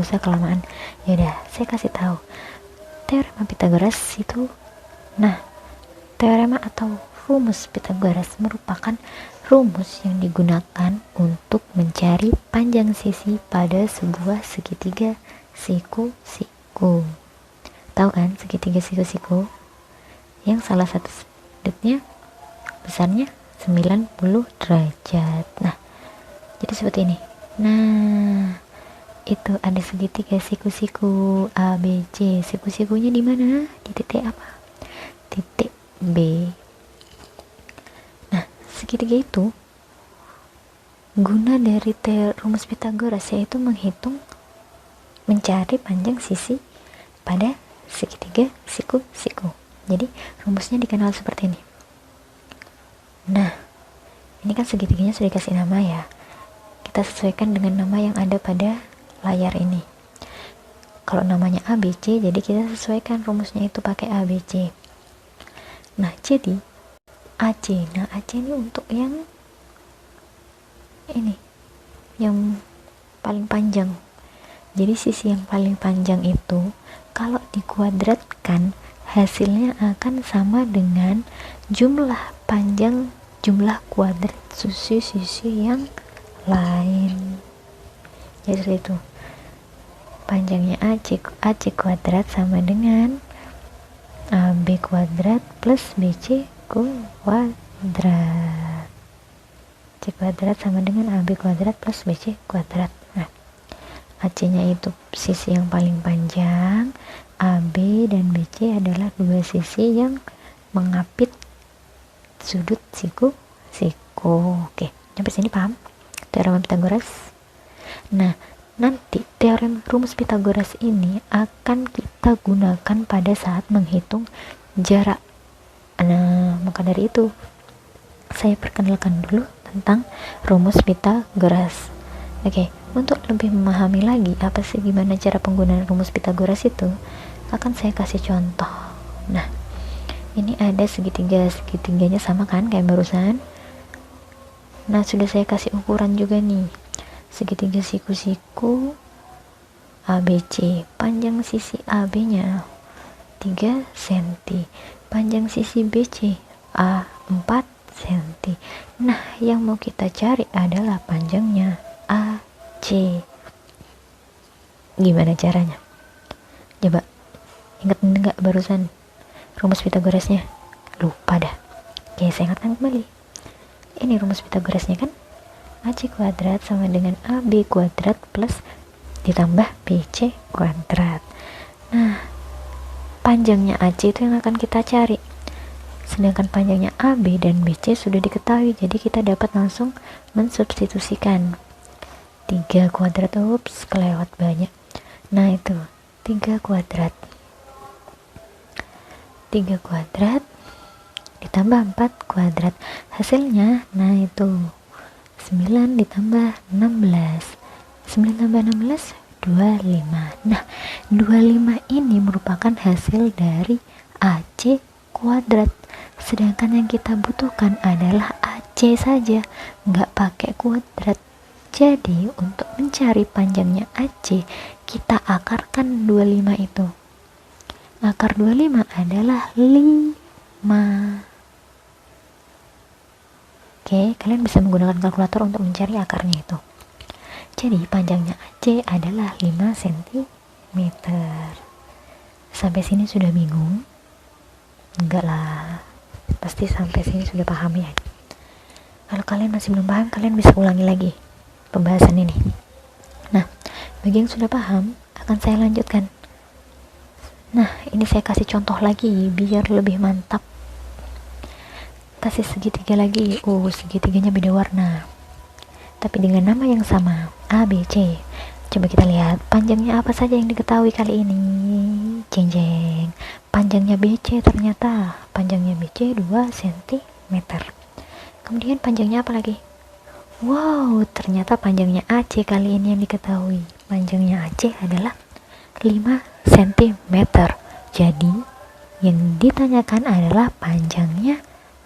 usah kelamaan. Yaudah, saya kasih tahu teorema Pythagoras itu. Nah, teorema atau rumus Pythagoras merupakan rumus yang digunakan untuk mencari panjang sisi pada sebuah segitiga siku-siku. Tahu kan segitiga siku-siku? Yang salah satu sudutnya besarnya 90 derajat. Nah, jadi seperti ini. Nah, itu ada segitiga siku-siku A, B, C. Siku-sikunya di mana? Di titik apa? Titik B. Nah, segitiga itu guna dari rumus Pythagoras yaitu mencari panjang sisi pada segitiga siku-siku. Jadi rumusnya dikenal seperti ini. Nah, ini kan segitiganya sudah dikasih nama ya. Kita sesuaikan dengan nama yang ada pada layar ini. Kalau namanya ABC, jadi kita sesuaikan rumusnya itu pakai ABC. Nah, jadi AC. Nah, AC ini untuk yang ini, yang paling panjang. Jadi sisi yang paling panjang itu kalau dikuadratkan hasilnya akan sama dengan jumlah kuadrat sisi-sisi yang lain. Jadi itu panjangnya AC kuadrat sama dengan AB kuadrat plus BC kuadrat. C kuadrat sama dengan AB kuadrat plus BC kuadrat. Nah, AC nya itu sisi yang paling panjang, AB dan BC adalah dua sisi yang mengapit sudut siku-siku. Oke, sampai sini paham teorema Pythagoras? Nah, nanti teorema rumus Pythagoras ini akan kita gunakan pada saat menghitung jarak. Nah, maka dari itu saya perkenalkan dulu tentang rumus Pythagoras. Oke, untuk lebih memahami lagi gimana cara penggunaan rumus Pythagoras itu, akan saya kasih contoh. Nah, ini ada segitiganya sama kan kayak barusan. Nah, sudah saya kasih ukuran juga nih. Segitiga siku-siku ABC, panjang sisi AB nya 3 cm, panjang sisi BC A 4 cm. Nah, yang mau kita cari adalah panjangnya AC. Gimana caranya? Coba ingat enggak barusan rumus Pythagorasnya? Lupa dah. Oke, saya ingatkan kembali. Ini rumus Pythagorasnya kan AC kuadrat sama dengan AB kuadrat plus ditambah BC kuadrat. Nah, panjangnya AC itu yang akan kita cari. Sedangkan panjangnya AB dan BC sudah diketahui, jadi kita dapat langsung mensubstitusikan. 3 kuadrat, kelewat banyak. Nah, itu 3 kuadrat. 3 kuadrat ditambah 4 kuadrat. Hasilnya, nah itu 9 ditambah 16. 9 tambah 16, 25. Nah, 25 ini merupakan hasil dari AC kuadrat. Sedangkan yang kita butuhkan adalah AC saja, nggak pakai kuadrat. Jadi, untuk mencari panjangnya AC, kita akarkan 25 itu. Akar 25 adalah 5. Oke, kalian bisa menggunakan kalkulator untuk mencari akarnya itu. Jadi panjangnya AC adalah 5 cm. Sampai sini sudah bingung? Enggak lah, pasti sampai sini sudah paham ya. Kalau kalian masih belum paham, kalian bisa ulangi lagi pembahasan ini. Nah, bagi yang sudah paham, akan saya lanjutkan. Nah, ini saya kasih contoh lagi biar lebih mantap. Kasih segitiga lagi. Segitiganya beda warna, tapi dengan nama yang sama, ABC. Coba kita lihat panjangnya apa saja yang diketahui kali ini. Jeng. Panjangnya BC, ternyata panjangnya BC 2 cm. Kemudian panjangnya apa lagi? Wow, ternyata panjangnya AC kali ini yang diketahui. Panjangnya AC adalah 5 cm. Jadi yang ditanyakan adalah panjangnya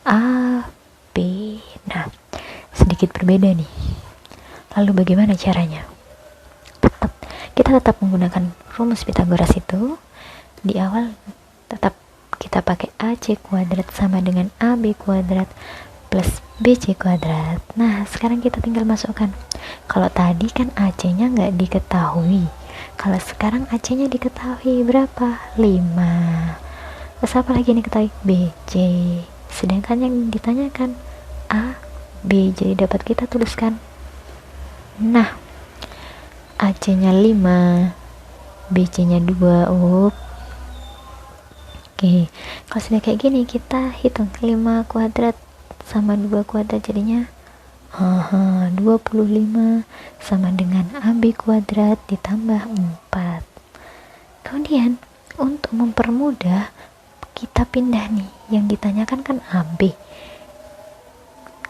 AB. Nah, sedikit berbeda nih. Lalu bagaimana caranya? Tetap kita tetap menggunakan rumus Pitagoras itu. Di awal tetap kita pakai AC kuadrat sama dengan AB kuadrat plus BC kuadrat. Nah, sekarang kita tinggal masukkan. Kalau tadi kan AC-nya nggak diketahui. Kalau sekarang AC-nya diketahui berapa? 5. Terus apa lagi yang diketahui? BC. Sedangkan yang ditanyakan A, B. Jadi dapat kita tuliskan. Nah, AC-nya 5, BC-nya 2. Oke, kalau sudah kayak gini kita hitung 5 kuadrat sama 2 kuadrat jadinya 25 sama dengan AB kuadrat ditambah 4. Kemudian untuk mempermudah kita pindah nih, yang ditanyakan kan AB,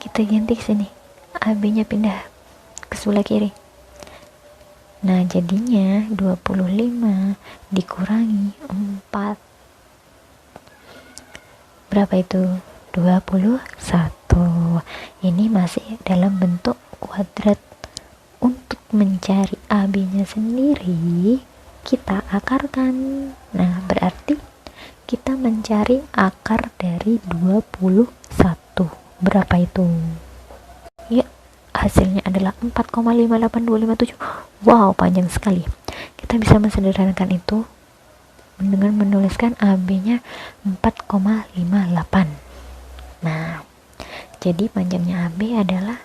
kita ganti ke sini, AB-nya pindah ke sebelah kiri. Nah, jadinya 25 dikurangi 4. Berapa itu? 21. Ini masih dalam bentuk kuadrat. Untuk mencari AB-nya sendiri, kita akarkan. Nah, berarti kita mencari akar dari 21. Berapa itu? Ya, hasilnya adalah 4,58257. Wow, panjang sekali. Kita bisa mensederhanakan itu dengan menuliskan AB-nya 4,58. Nah, jadi panjangnya AB adalah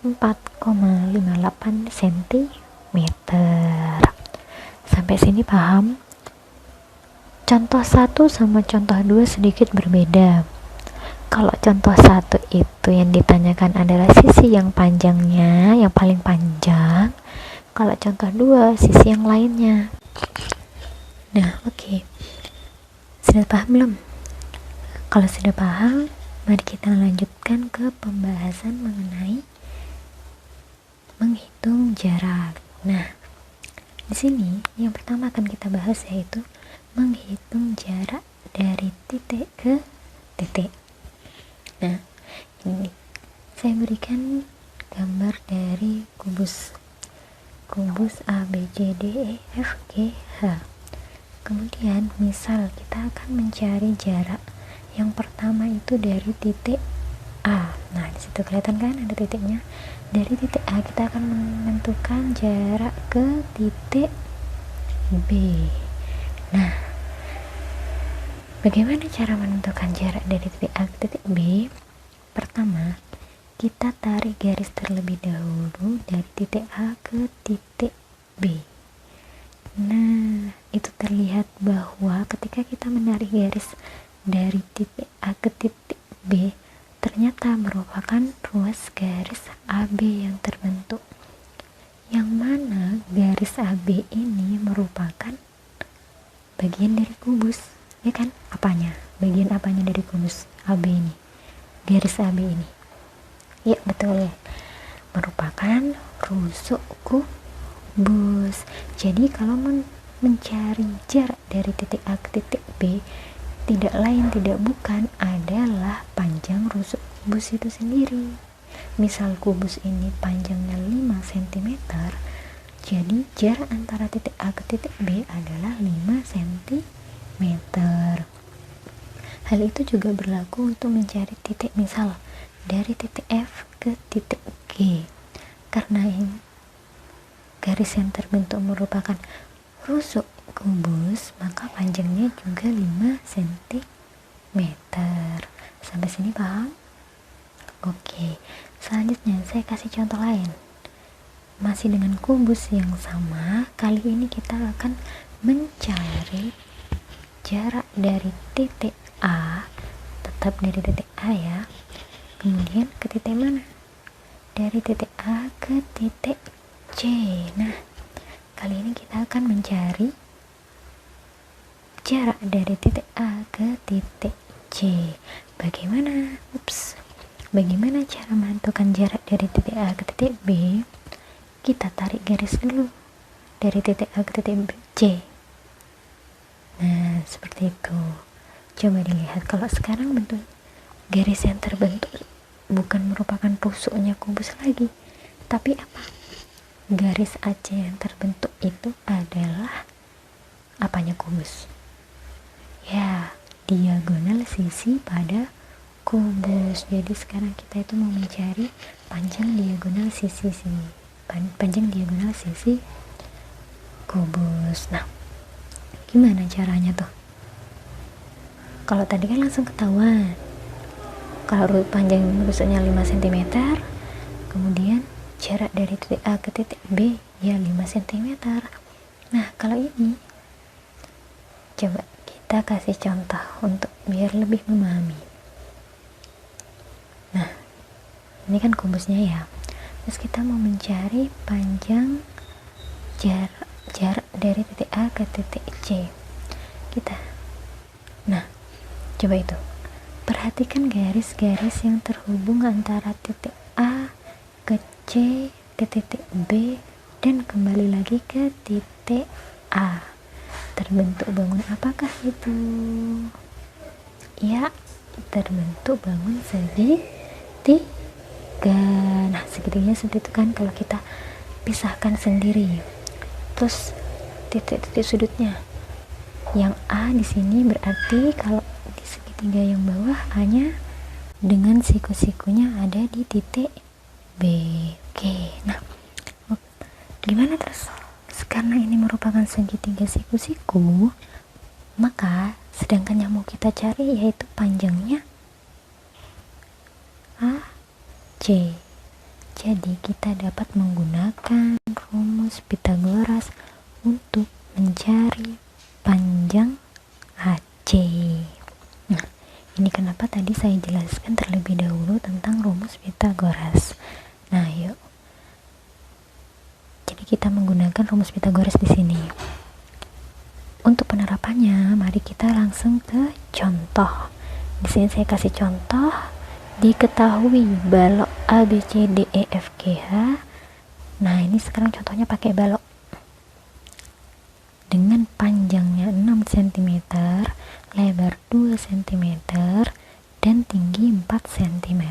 4,58 cm. Sampai sini paham? Contoh 1 sama contoh 2 sedikit berbeda. Kalau contoh 1 itu yang ditanyakan adalah sisi yang panjangnya, yang paling panjang. Kalau contoh 2, sisi yang lainnya. Nah, oke. Sudah paham belum? Kalau sudah paham, mari kita lanjutkan ke pembahasan mengenai menghitung jarak. Nah, di sini yang pertama akan kita bahas yaitu menghitung jarak dari titik ke titik. Nah, ini saya berikan gambar dari kubus A, B, C, D, E, F, G, H. Kemudian misal kita akan mencari jarak yang pertama itu dari titik A. Nah, disitu kelihatan kan ada titiknya. Dari titik A kita akan menentukan jarak ke titik B. Nah, bagaimana cara menentukan jarak dari titik A ke titik B? Pertama, kita tarik garis terlebih dahulu dari titik A ke titik B. Nah, itu terlihat bahwa ketika kita menarik garis dari titik A ke titik B, ternyata merupakan ruas garis AB yang terbentuk. Yang mana garis AB ini merupakan bagian dari kubus, ya kan? Apanya? Bagian apanya dari kubus AB ini? Garis AB ini. Ya, betul. Merupakan rusuk kubus. Jadi kalau mencari jarak dari titik A ke titik B, tidak lain tidak bukan adalah panjang rusuk kubus itu sendiri. Misal kubus ini panjangnya 5 cm, jadi jarak antara titik A ke titik B adalah 5 cm. Hal itu juga berlaku untuk mencari titik, misal dari titik F ke titik G. Karena ini garis yang terbentuk merupakan rusuk kubus, maka panjangnya juga 5 cm. Sampai sini paham? Oke, selanjutnya saya kasih contoh lain. Masih dengan kubus yang sama, kali ini kita akan mencari jarak dari titik A, tetap dari titik A ya, kemudian ke titik mana? Dari titik A ke titik C. Nah, kali ini kita akan mencari jarak dari titik A ke titik C. Bagaimana? Bagaimana cara menentukan jarak dari titik A ke titik B? Kita tarik garis dulu dari titik A ke titik C. Nah, seperti itu. Coba dilihat, kalau sekarang bentuk garis yang terbentuk bukan merupakan rusuknya kubus lagi, tapi apa? garis AC yang terbentuk itu adalah apanya kubus? Ya, diagonal sisi pada kubus. Jadi sekarang kita itu mau mencari panjang diagonal sisi kubus. Nah, gimana caranya tuh? Kalau tadi kan langsung ketahuan. Kalau panjang rusuknya 5 cm, kemudian jarak dari titik A ke titik B ya 5 cm. Nah, kalau ini coba kita kasih contoh untuk biar lebih memahami. Nah, ini kan kubusnya ya. Terus kita mau mencari panjang jarak dari titik A ke titik C. Nah, coba itu. Perhatikan garis-garis yang terhubung antara titik A ke C ke titik B dan kembali lagi ke titik A. Terbentuk bangun apakah itu? Ya, terbentuk bangun segitiga. Nah, segitiganya seperti itu kan kalau kita pisahkan sendiri. Terus titik-titik sudutnya. Yang A di sini berarti kalau di segitiga yang bawah A-nya dengan siku-sikunya ada di titik B. Oke. Nah, gimana terus? Karena ini merupakan segitiga siku-siku, maka sedangkan yang mau kita cari yaitu panjangnya AC. Jadi kita dapat menggunakan rumus Pythagoras untuk mencari panjang AC. Nah, ini kenapa tadi saya jelaskan terlebih dahulu tentang rumus Pythagoras. Nah, yuk. Jadi kita menggunakan rumus Pythagoras di sini. Untuk penerapannya, mari kita langsung ke contoh. Di sini saya kasih contoh. Diketahui balok A, B, C, D, E, F, G, H. Nah, ini sekarang contohnya pakai balok dengan panjangnya 6 cm, lebar 2 cm, dan tinggi 4 cm.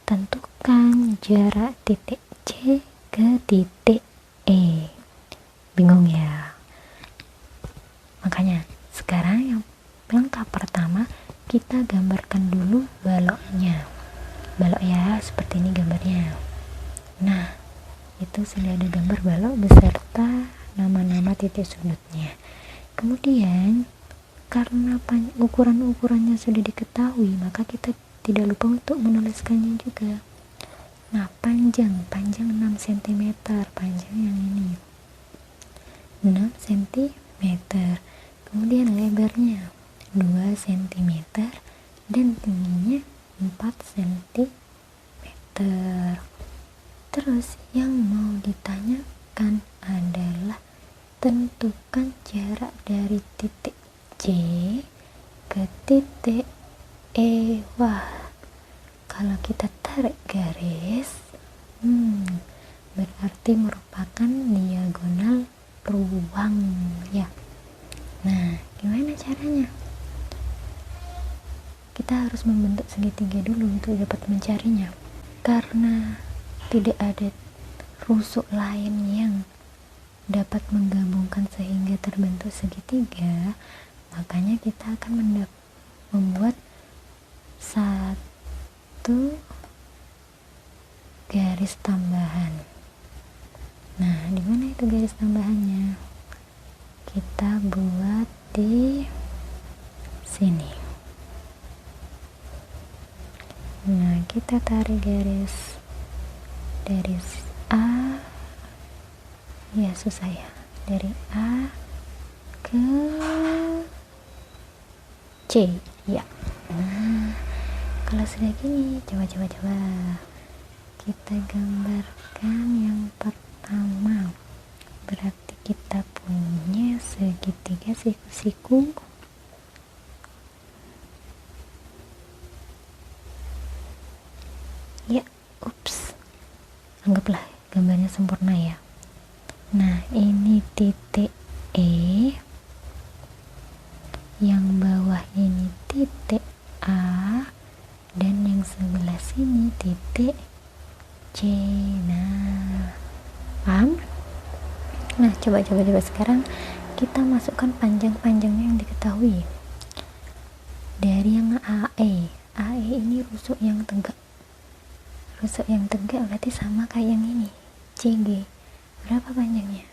Tentukan jarak titik C ke titik E. Bingung ya? Makanya sekarang yang langkah pertama kita gambarkan dulu baloknya. Balok ya, seperti ini gambarnya. Nah, itu sudah ada gambar balok beserta nama-nama titik sudutnya. Kemudian karena ukuran-ukurannya sudah diketahui, maka kita tidak lupa untuk menuliskannya juga. Nah, panjang 6 cm, panjang yang ini 6 cm. Kemudian lebarnya 2 cm dan tingginya 4 cm. Terus yang mau ditanyakan adalah tentukan jarak dari titik C ke titik E. Wah, kalau kita tarik garis, berarti merupakan diagonal ruang ya. Nah, gimana caranya? Kita harus membentuk segitiga dulu untuk dapat mencarinya. Karena tidak ada rusuk lain yang dapat menggabungkan sehingga terbentuk segitiga, makanya kita akan membuat satu garis tambahan. Nah, di mana itu garis tambahannya? Kita buat di sini. Nah, kita tarik garis dari A, ya susah ya, dari A ke C ya. Nah, kalau sudah gini, coba kita gambarkan yang pertama. Berarti kita punya segitiga siku-siku. Ya, anggaplah gambarnya sempurna ya. Nah, ini titik E, yang bawah ini titik A, dan yang sebelah sini titik C. Nah, Paham? Nah, coba sekarang kita masukkan panjang-panjangnya yang diketahui. Dari yang AE ini rusuk yang tegak. Rusuk yang tegak berarti sama kayak yang ini. CG. Berapa panjangnya?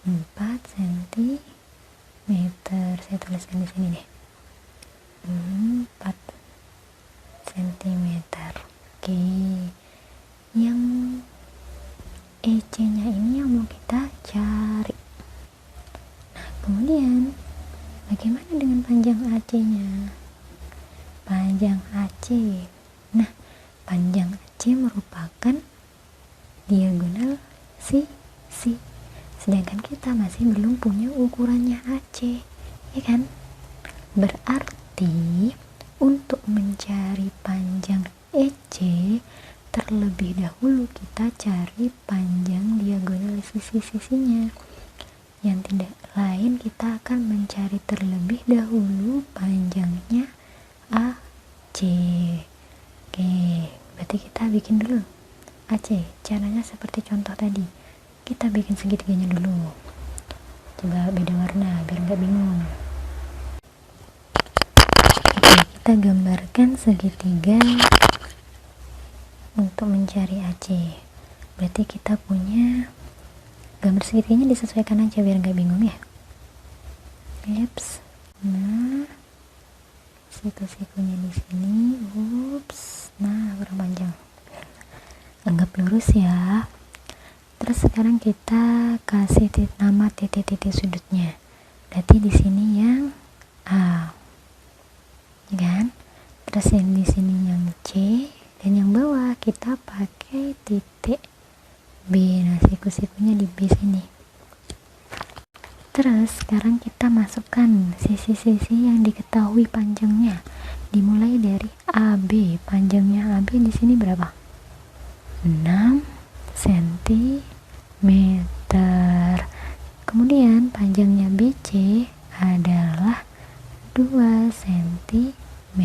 4 cm. Saya tuliskan di sini deh. 4 cm. Oke. Yang EC nya ini yang mau kita cari. Nah, kemudian bagaimana dengan panjang AC nya? Panjang AC. Nah, panjang AC merupakan diagonal sisi. Sedangkan kita masih belum punya ukurannya AC, ya kan? Berarti untuk mencari panjang EC, terlebih dahulu kita cari panjang diagonal sisi-sisinya. Yang tidak lain, kita akan mencari terlebih dahulu panjangnya AC. Oke, berarti kita bikin dulu AC. Caranya seperti contoh tadi, kita bikin segitiganya dulu. Coba beda warna biar nggak bingung. Oke, kita gambarkan segitiga untuk mencari AC. Berarti kita punya gambar segitiganya, disesuaikan aja biar nggak bingung ya. Ups. Nah, siku-sikunya di sini. Ups. Nah, kurang panjang. Anggap lurus ya. Terus sekarang kita kasih nama titik-titik sudutnya. Berarti di sini yang A, ya kan? Terus yang di sini yang C, dan yang bawah kita pakai titik B. Nah, siku-sikunya di B sini. Terus sekarang kita masukkan sisi-sisi yang diketahui panjangnya. Dimulai dari AB. Panjangnya AB di sini berapa? 6 cm. Kemudian panjangnya BC adalah 2 cm.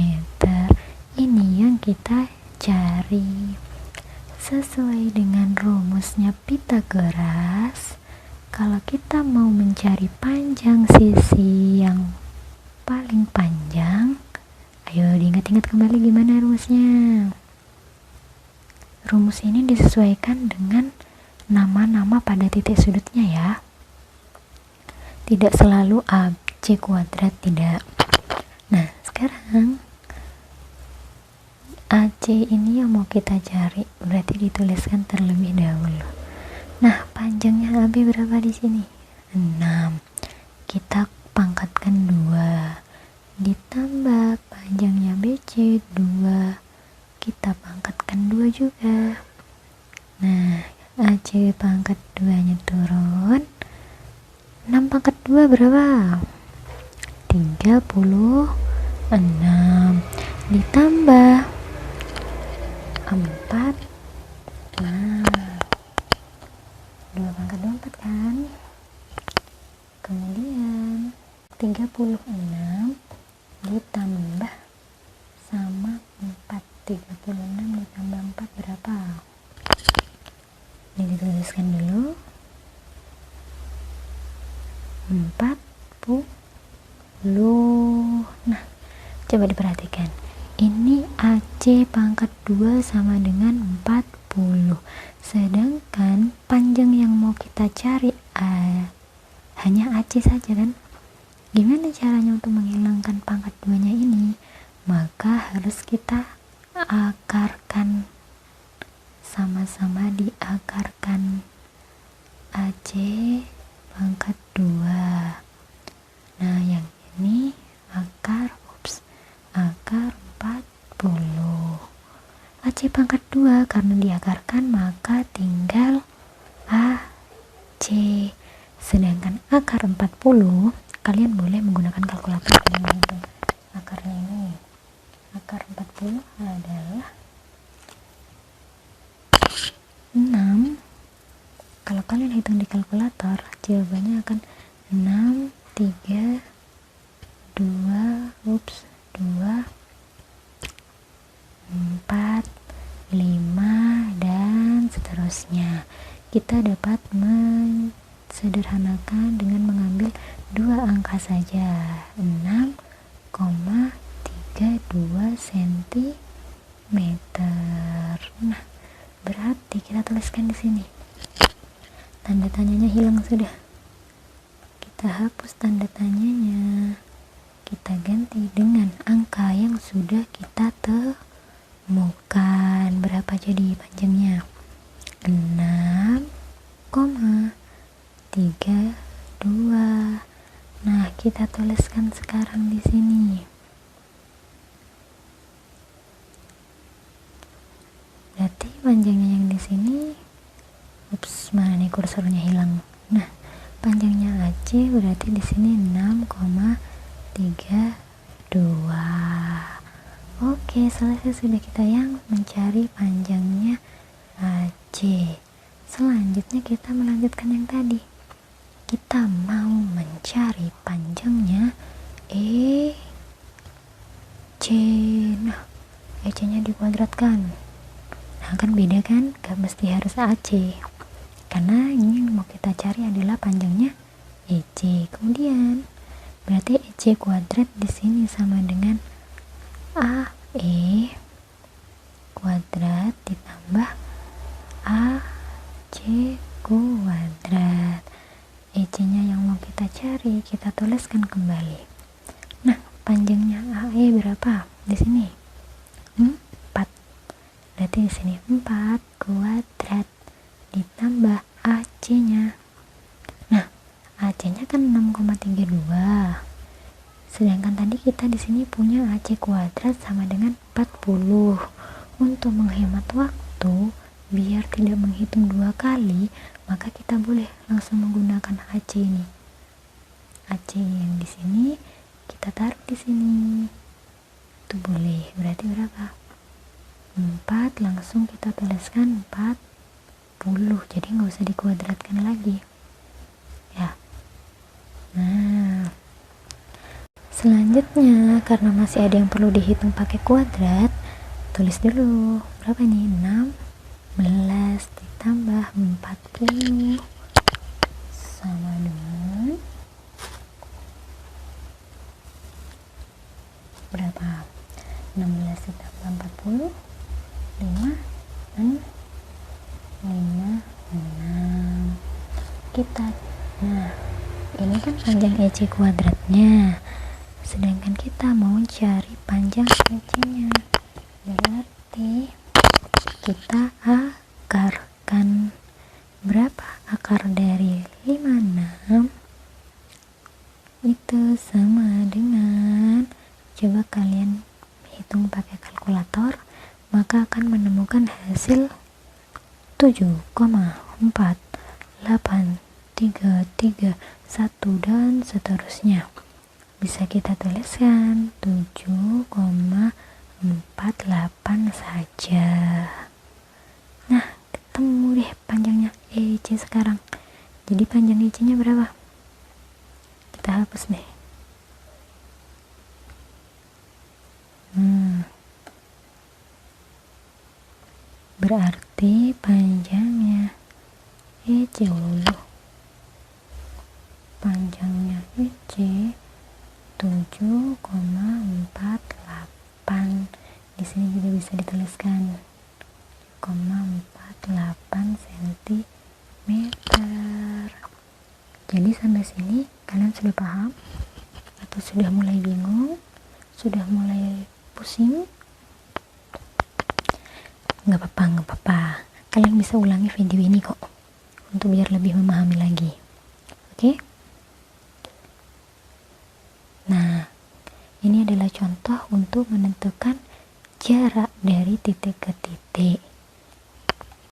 Ini yang kita cari. Sesuai dengan rumusnya Pythagoras, kalau kita mau mencari panjang sisi yang paling panjang, ayo diingat-ingat kembali gimana rumusnya. Rumus ini disesuaikan dengan nama-nama pada titik sudutnya ya. Tidak selalu AC kuadrat, tidak. Nah, sekarang AC ini yang mau kita cari, berarti dituliskan terlebih dahulu. Nah, panjangnya AB berapa di sini? 6. Kita pangkatkan 2. Ditambah panjangnya BC 2. Kita pangkatkan 2 juga. Nah, AC pangkat 2 nya turun. 6 pangkat 2 berapa? 36. Ditambah 4. Nah, 2 pangkat 2 4 kan? Kemudian 36 ditambah sama 4. 36 ditambah 4 berapa? Ini dituliskan dulu. 40. Nah, coba diperhatikan. Ini AC pangkat 2 sama dengan 40. Sedangkan panjang yang mau kita cari hanya AC saja kan? Gimana caranya untuk menghilangkan pangkat 2 nya ini? Maka harus kita akarkan. Sama-sama diakarkan. AC pangkat 2. Nah, yang ini akar 40. AC pangkat 2 karena diakarkan maka tinggal AC. Sedangkan akar 40, kalian boleh menggunakan kalkulator untuk menghitung akarnya ini. Akar 40 adalah 6. Kalau kalian hitung di kalkulator, jawabannya akan 6, 3, 2, 4, 5, dan seterusnya. kita dapat sederhanakan dengan mengambil dua angka saja, 6,32 cm. Nah, berarti kita tuliskan di sini. Tanda tanyanya hilang sudah. Kita hapus tanda tanyanya. Kita ganti dengan angka yang sudah kita temukan. Berapa jadi panjangnya? 6,32. Nah, kita tuliskan sekarang di sini. Berarti panjangnya yang di sini, mana nih kursornya hilang. Nah, panjangnya AC berarti di sini 6,32. Oke, selesai sudah kita yang mencari panjangnya AC. Selanjutnya kita melanjutkan yang tadi. Kita mau mencari panjangnya EC. Nah, EC-nya dikuadratkan. Nah, kan beda kan? Gak mesti harus AC. Karena ini yang mau kita cari adalah panjangnya EC. Kemudian berarti EC kuadrat di sini sama dengan AE kuadrat ditambah AC kuadrat. EC-nya yang mau kita cari kita tuliskan kembali. Nah, panjangnya AE berapa? Di sini 4. Berarti di sini 4 kuadrat ditambah AC-nya. Nah, AC-nya kan 6,32. Sedangkan tadi kita di sini punya AC kuadrat sama dengan 40. Untuk menghemat waktu, biar tidak menghitung 2 kali, maka kita boleh langsung menggunakan AC ini. AC yang di sini kita taruh di sini. Itu boleh. Berarti berapa? 4 langsung kita tuliskan 40. Jadi nggak usah dikuadratkan lagi. Ya. Nah, selanjutnya karena masih ada yang perlu dihitung pakai kuadrat, tulis dulu berapa nih? 16 ditambah 40 sama dengan berapa? 16 ditambah 40 6 kita. Nah, ini kan panjang EC kuadratnya, sedangkan kita mau cari panjang EC-nya. Berarti kita akarkan. Berapa akar dari 56? Itu sama dengan, coba kalian hitung pakai kalkulator, maka akan menemukan hasil 7,4831 dan seterusnya. Bisa kita tuliskan 7,48 saja. Nah, ketemu deh panjangnya EC sekarang. Jadi panjang EC-nya berapa? Kita hapus deh. Berarti panjangnya EC panjangnya EC 7,48. Di sini juga bisa dituliskan 7,48 cm. Jadi sampai sini kalian sudah paham atau sudah mulai bingung? Sudah mulai pusing? Nggak apa-apa. Kalian bisa ulangi video ini kok, untuk biar lebih memahami lagi. Oke? Nah, ini adalah contoh untuk menentukan jarak dari titik ke titik.